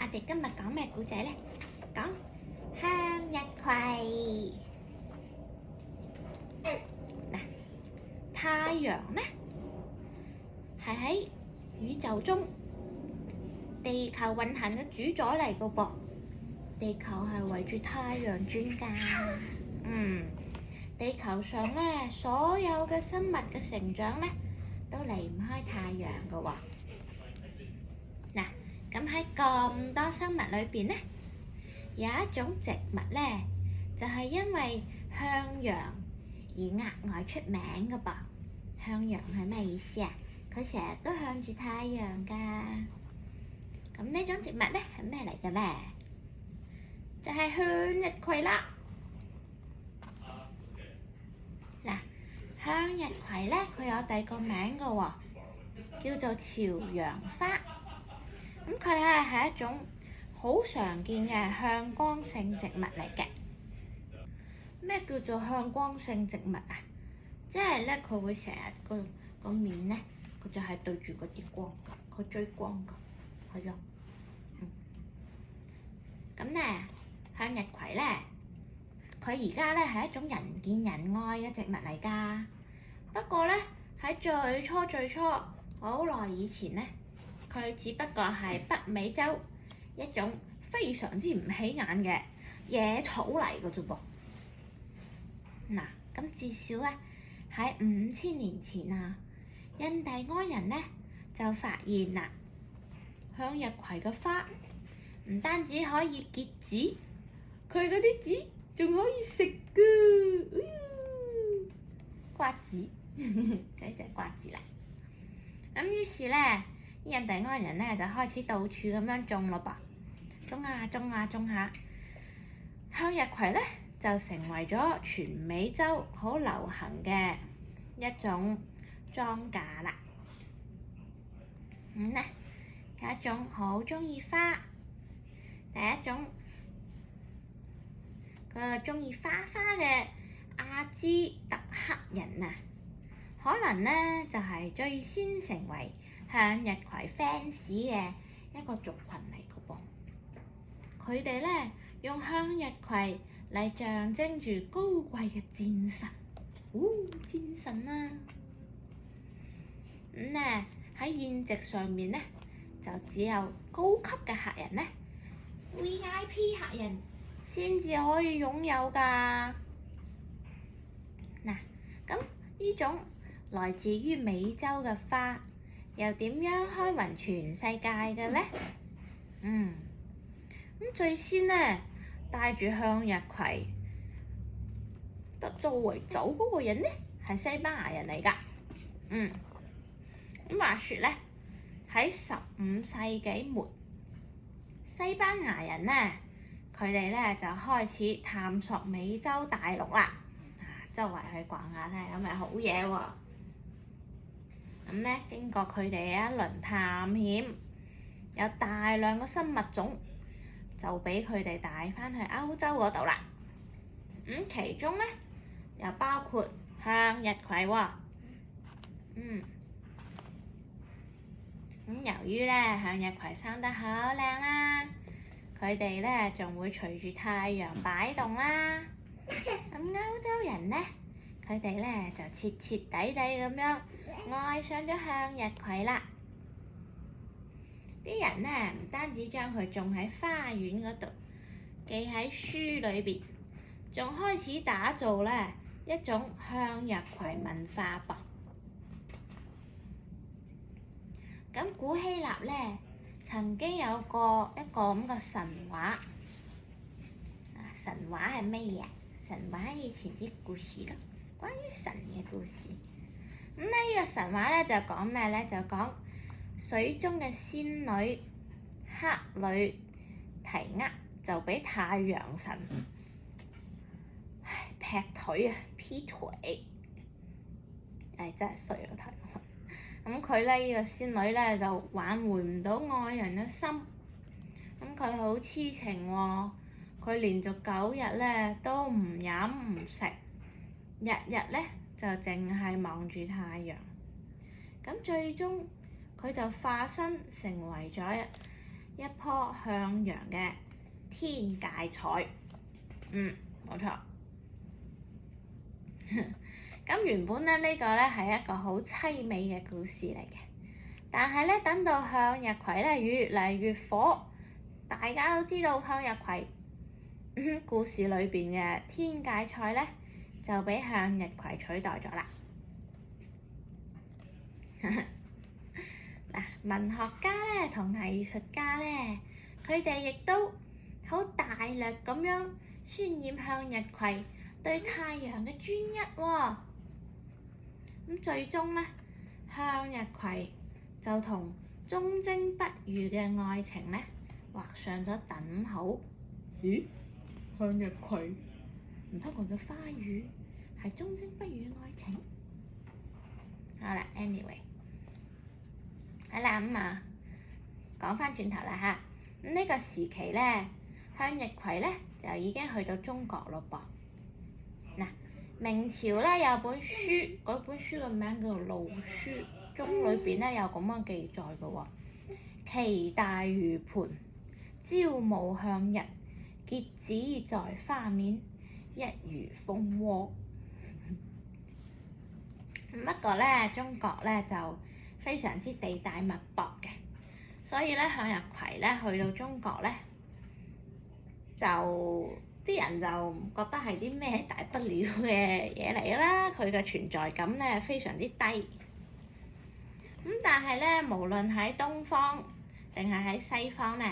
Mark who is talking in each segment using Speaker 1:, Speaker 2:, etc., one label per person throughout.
Speaker 1: 我哋今日講咩故仔呢？講向日葵。嗱，太陽呢係喺宇宙中地球運行嘅主宰嚟個噃。地球係圍住太陽轉㗎。地球上呢所有嘅生物嘅成長呢都離唔開太陽㗎喎。嗱，咁喺咁多生物裏邊呢，有一種植物呢，就係因為向陽而額外出名㗎噃。向陽係咩意思啊？佢成日都向住太陽㗎。咁呢種植物呢係咩嚟嘅呢？就係向日葵啦。嗱，向日葵呢，佢有第二個名㗎喎，叫做朝陽花。咁佢係一種好常見嘅向光性植物嚟嘅。咩叫做向光性植物啊？即係咧，佢會成日個面咧，佢就係對住嗰啲光㗎，佢追光㗎，係咯。咁咧，向日葵咧，佢而家咧係一種人見人愛嘅植物嚟㗎。不過咧，喺最初好耐以前咧，佢只不過係北美洲一種非常之唔起眼嘅野草嚟嘅啫噃。嗱，咁至少咧喺5000年前啊，印第安人咧就發現啦，向日葵嘅花唔單止可以結籽，佢嗰啲籽仲可以食㗎。瓜子，嗰隻瓜子啦。咁於是咧，印第安人咧就開始到處咁樣種咯噃，種下，向日葵咧就成為咗全美洲好流行嘅一種莊稼啦。咁咧有一種好鍾意花，第一種佢鍾意花嘅阿茲特克人啊，可能咧就係最先成為向日葵 fans 嘅一個族群嚟嘅噃。佢哋咧用向日葵嚟象徵住高貴嘅戰神，戰神啊！咁咧喺宴席上面咧，就只有高級嘅客人咧 ，VIP 客人先至可以擁有㗎。嗱，咁呢種來自於美洲嘅花，又點樣開勻全世界嘅咧？咁最先咧帶住向日葵作為酒嗰個人咧，係西班牙人嚟㗎。咁話說咧，喺15世紀末，西班牙人咧，佢哋咧就開始探索美洲大陸啦。周圍去逛下睇下有咩好嘢喎。咁咧經過佢哋一輪探險，有大量嘅生物種就俾佢哋帶返去歐洲嗰度啦。咁其中咧又包括向日葵喎。咁由於咧向日葵生得好靚啦，佢哋咧仲會隨住太陽擺動啦。咁歐洲人咧，佢哋咧就徹底咁樣愛上咗向日葵啦。啲人咧唔單止將佢種喺花園嗰度，記喺書裏邊，仲開始打造咧一種向日葵文化噃。咁古希臘咧曾經有過一個咁嘅神話。神話係乜嘢啊？神話以前啲故事咯，關於神嘅故事。咁呢個神話咧就講咩咧？就講水中嘅仙女克里提厄就俾太陽神劈腿啊，劈腿，真係衰啊！太陽神。咁佢咧呢個仙女咧就挽回唔到愛人嘅心，咁佢好痴情喎。佢連續9日咧都唔飲唔食，日咧就淨係望住太陽。咁最終佢就化身成為咗一棵向陽嘅天芥菜。冇錯。咁原本咧呢個咧係一個好凄美嘅故事嚟嘅，但係咧等到向日葵咧越嚟越火，大家都知道向日葵故事裏邊嘅天芥菜咧就俾向日葵取代咗啦。嗱，文學家咧同藝術家咧，佢哋亦都好大略咁樣渲染向日葵對太陽嘅專一喎。咁最終咧，向日葵就同忠貞不渝嘅愛情咧畫上咗等號。咦？向日葵唔通佢嘅花語係忠貞不渝嘅愛情？好啦 ，anyway， 好啦咁啊，講翻轉頭啦嚇，咁呢個時期咧，向日葵咧就已經去到中國咯噃。嗱，明朝咧有本書，嗰本書嘅名叫做《路書》，中裏邊咧有咁樣記載嘅喎：其大如盤，朝暮向日，結子在花面，一如蜂窩。不過咧，中國咧就非常之地大物博嘅，所以咧向日葵咧去到中國咧，就啲人就唔覺得係啲咩大不了嘅嘢嚟啦，佢嘅存在感咧非常之低。咁但係咧，無論喺東方定係喺西方咧，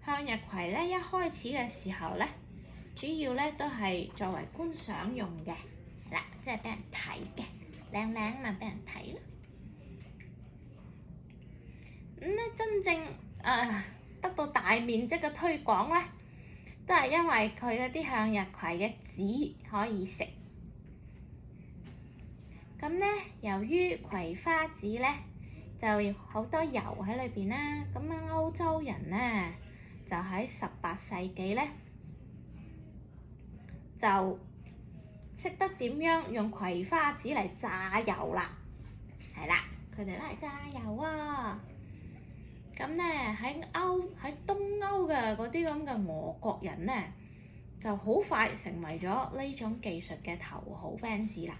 Speaker 1: 向日葵咧一開始嘅時候咧，主要咧都係作為觀賞用嘅，嗱，即係俾人睇嘅，靚靚啊嘛，俾人睇咯。咁咧真正得到大面積嘅推廣咧，都係因為佢嗰啲向日葵嘅籽可以食。咁咧，由於葵花籽咧就好多油喺裏邊啦，咁樣歐洲人咧就喺18世紀咧就識得點樣用葵花籽嚟榨油啦，係啦，佢哋攞嚟榨油啊！咁咧喺東歐嘅嗰啲咁嘅俄國人咧，就好快成為咗呢種技術嘅頭號 fans 啦。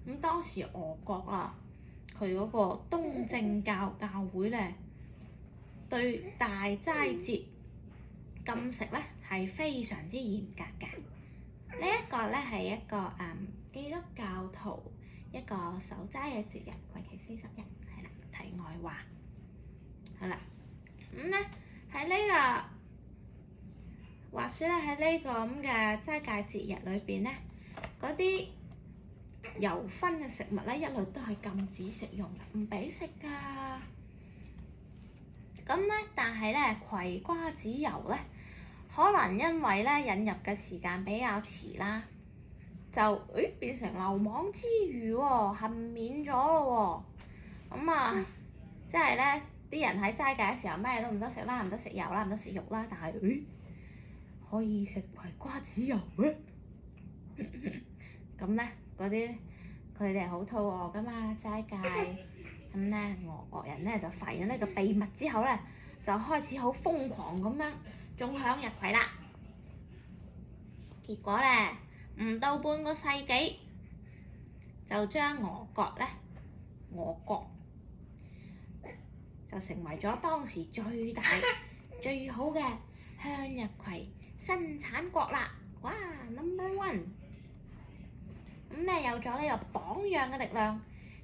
Speaker 1: 咁當時俄國啊，佢嗰個東正教會咧，對大齋節禁食咧係非常之嚴格嘅。呢一個咧係一個基督教徒一個守齋嘅節日，為期40日，係啦。題外話，好啦，咁咧喺呢個話說咧喺呢個咁嘅齋戒節日裏邊咧，嗰啲油燻嘅食物咧一律都係禁止食用嘅，唔俾食㗎。咁咧，但係咧葵瓜子油咧，可能因為咧引入嘅時間比較遲啦，就變成漏網之魚喎，幸免咗咯喎。咁啊，即係咧啲人喺齋戒嘅時候咩都唔得食啦，唔得食油啦，唔得食肉啦，但係可以食葵瓜子油咩？咁咧嗰啲佢哋好肚餓噶嘛，齋戒。咁咧俄國人咧就發現呢個秘密之後咧，就開始好瘋狂咁樣種向日葵啦。結果咧唔到半個世紀，就將俄國就成為咗當時最大最好嘅向日葵生產國啦！哇 ，number one！ 咁咧有咗呢個榜樣嘅力量，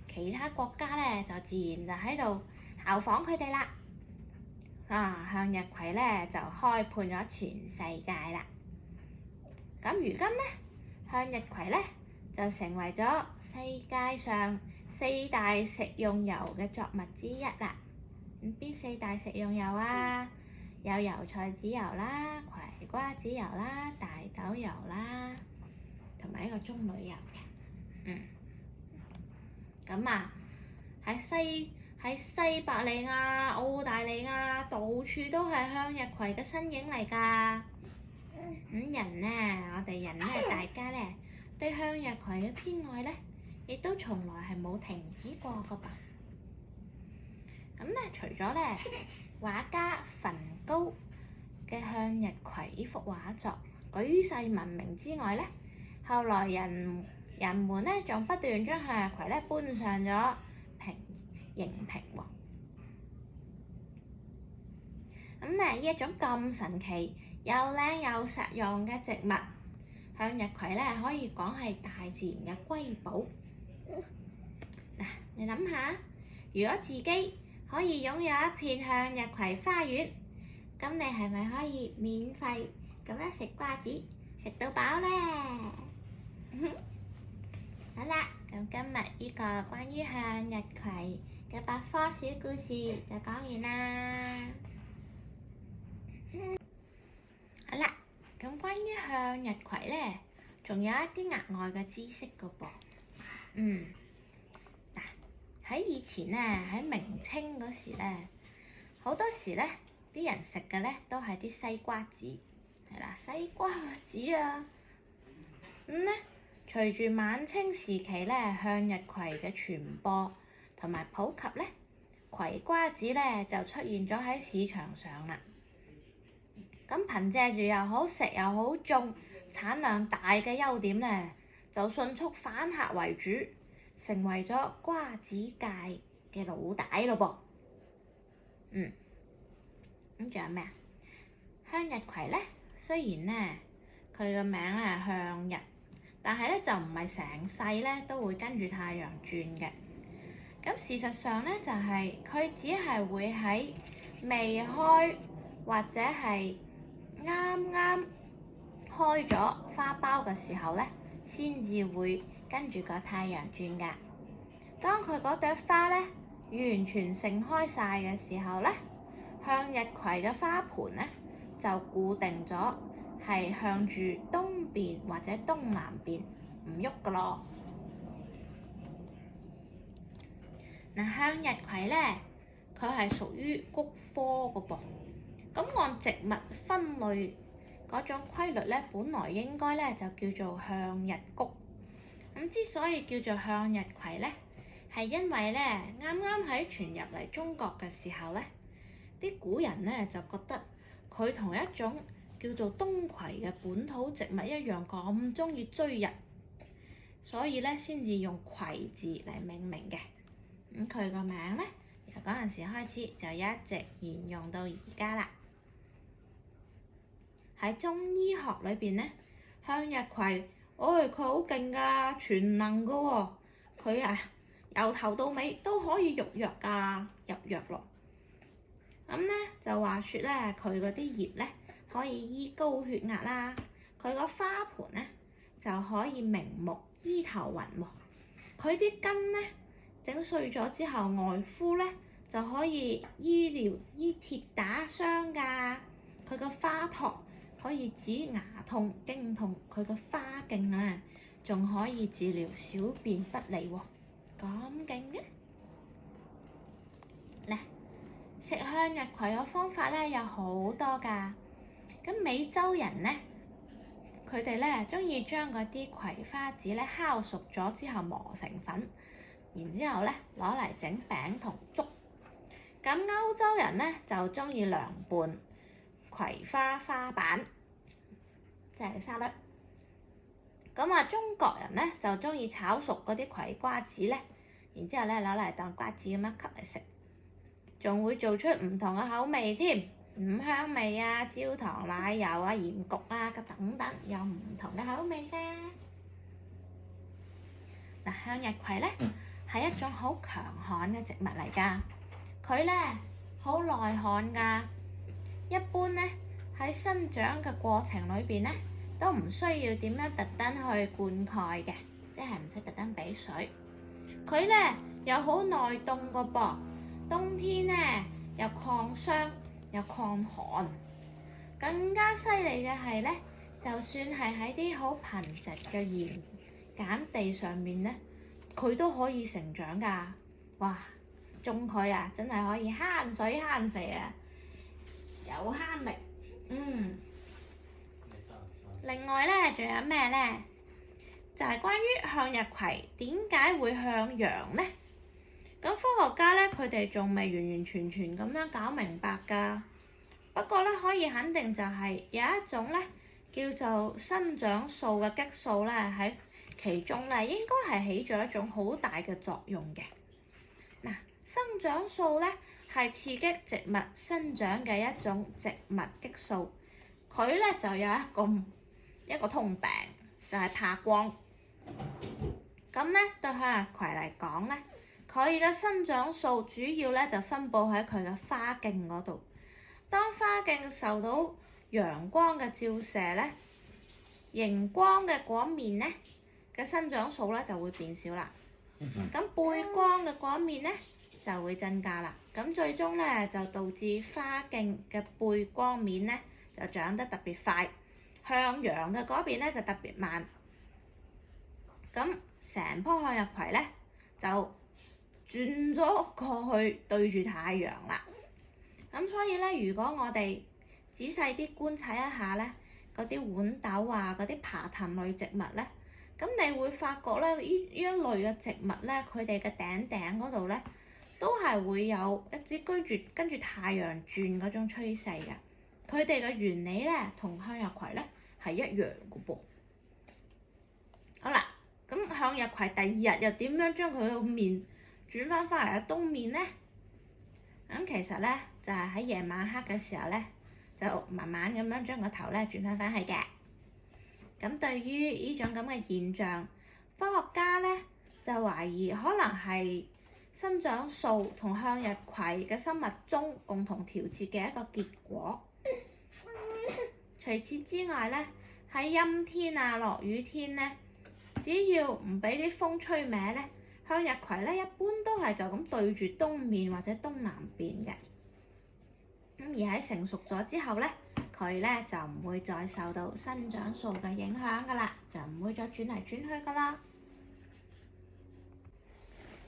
Speaker 1: 其他國家咧就自然就喺度效仿佢哋啦。向日葵咧就開遍咗全世界啦。咁如今咧，向日葵咧就成為咗世界上4大食用油嘅作物之一啦。咁邊4大食用油啊？有油菜籽油啦、葵瓜子油啦、大豆油啦，同埋一個棕櫚油嘅。咁喺西伯利亞、澳大利亞，到處都係向日葵嘅身影嚟㗎。我哋人咧，大家咧對向日葵嘅偏愛咧，亦都從來係冇停止過㗎噃。咁咧，除咗咧畫家焚呢幅畫作舉世聞名之外咧，後來人們咧仲不斷將向日葵咧搬上咗熒屏喎。咁呢一種咁神奇又靚又實用嘅植物，向日葵咧可以講係大自然嘅瑰寶。嗱，你諗下，如果自己可以擁有一片向日葵花園，咁你係咪可以免費咁樣食瓜子，食到飽咧？好啦，咁今日呢個關於向日葵嘅百科小故事就講完啦。好啦，咁關於向日葵咧，仲有一啲額外嘅知識㗎噃。嗱，喺以前咧，喺明清嗰時咧，好多時咧啲人食嘅咧都係啲西瓜子，係啦，西瓜子啊。咁咧，隨住晚清時期咧，向日葵嘅傳播同埋普及咧，葵瓜子咧就出現咗喺市場上啦。咁憑藉住又好食又好種、產量大嘅優點咧，就迅速反客為主，成為咗瓜子界嘅老大咯噃。咁仲有咩啊？向日葵咧，雖然咧佢個名咧向日，但係咧就唔係成世咧都會跟住太陽轉嘅。咁事實上咧就係佢只係會喺未開或者係啱啱開咗花苞嘅時候咧，先至會跟住個太陽轉㗎。當佢嗰朵花咧完全盛開晒嘅時候咧，向日葵嘅花盤咧就固定咗，係向住東邊或者東南邊唔喐㗎咯。嗱，向日葵咧，佢係屬於菊科㗎噃。咁按植物分類嗰種規律咧，本來應該咧就叫做向日菊。咁之所以叫做向日葵咧，係因為咧啱啱喺傳入嚟中國嘅時候咧，啲古人咧就覺得佢同一種叫做冬葵嘅本土植物一樣咁鍾意追日，所以咧先至用葵字嚟命名嘅。咁佢個名咧由嗰陣時開始就一直沿用到而家啦。喺中醫學裏邊咧，向日葵，佢好勁㗎，全能㗎喎。佢啊由頭到尾都可以入藥咯。咁咧就話説咧，佢嗰啲葉咧可以醫高血壓啦，佢個花盤咧就可以明目醫頭暈喎。佢啲根咧整碎咗之後，外敷咧就可以醫鐵打傷㗎。佢個花托可以止牙痛、經痛，佢個花莖啊仲可以治療小便不利喎。咁勁嘅！嗱，食向日葵嘅方法咧有好多㗎。咁美洲人咧，佢哋咧鍾意將嗰啲葵花籽咧烤熟咗之後磨成粉，然之後咧攞嚟整餅同粥。咁歐洲人咧就鍾意涼拌葵花花瓣，即係沙律。咁啊，中國人咧就鍾意炒熟嗰啲葵瓜子咧，然之後咧攞嚟當瓜子咁樣吸嚟食，仲會做出唔同嘅口味添，五香味啊、焦糖、奶油啊、鹽焗啊等等，有唔同嘅口味㗎。嗱，向日葵咧係一種好強悍嘅植物嚟㗎，佢咧好耐旱㗎。一般咧喺生長嘅過程裏邊咧，都唔需要點樣特登去灌溉嘅，即係唔使特登俾水。佢咧又好耐凍㗎噃，冬天咧又抗霜又抗寒。更加犀利嘅係咧，就算係喺啲好貧瘠嘅鹽鹼地上面咧，佢都可以成長㗎。哇！種佢啊，真係可以慳水慳肥啊，又慳力。另外咧，仲有咩咧？就係關於向日葵點解會向陽咧？咁科學家咧，佢哋仲未完完全全咁樣搞明白㗎。不不過咧，可以肯定就係有一種咧叫做生長素嘅激素咧喺其中咧，應該係起咗一種好大嘅作用嘅。嗱，生長素咧係刺激植物生長嘅一種植物激素，佢咧就有一個通病，就係怕光。咁咧對向日葵嚟講咧，佢嘅生長素主要咧就分佈喺佢嘅花莖嗰度。當花莖受到陽光嘅照射咧，熒光嘅嗰面咧嘅生長素咧就會變少啦。咁背光嘅嗰面咧就會增加啦。咁最終咧就導致花莖嘅背光面咧就長得特別快，向陽嘅嗰邊咧就特別慢。咁成棵向日葵咧就轉咗過去對住太陽啦。咁所以咧，如果我哋仔細啲觀察一下咧，嗰啲豌豆啊，嗰啲爬藤類植物咧，咁你會發覺咧，呢一類嘅植物咧，佢哋嘅頂嗰度咧，都係會有一支跟住太陽轉嗰種趨勢嘅。佢哋嘅原理咧，同向日葵咧係一樣嘅噃。好啦，咁向日葵第二日又點樣將佢個面轉翻嚟嘅東面咧？咁其實咧就係喺夜晚黑嘅時候咧，就慢慢咁樣將個頭咧轉翻去嘅。咁對於呢種咁嘅現象，科學家咧就懷疑可能係生長素同向日葵嘅生物鐘共同調節嘅一個結果。除此之外咧，喺陰天啊、落雨天咧，只要唔俾啲風吹歪咧，向日葵咧一般都係就咁對住東面或者東南邊嘅。咁而喺成熟咗之後咧，佢咧就唔會再受到生長素嘅影響噶啦，就唔會再轉嚟轉去噶啦。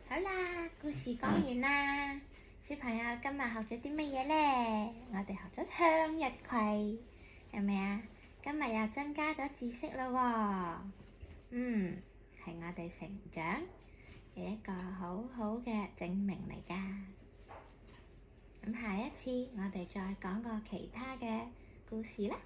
Speaker 1: 好啦，故事講完啦。小朋友今日學咗啲乜嘢咧？我哋學咗向日葵，係咪啊？今日又增加咗知識啦喎。係我哋成長嘅一個好好嘅證明嚟㗎。咁下一次我哋再講個其他嘅故事啦。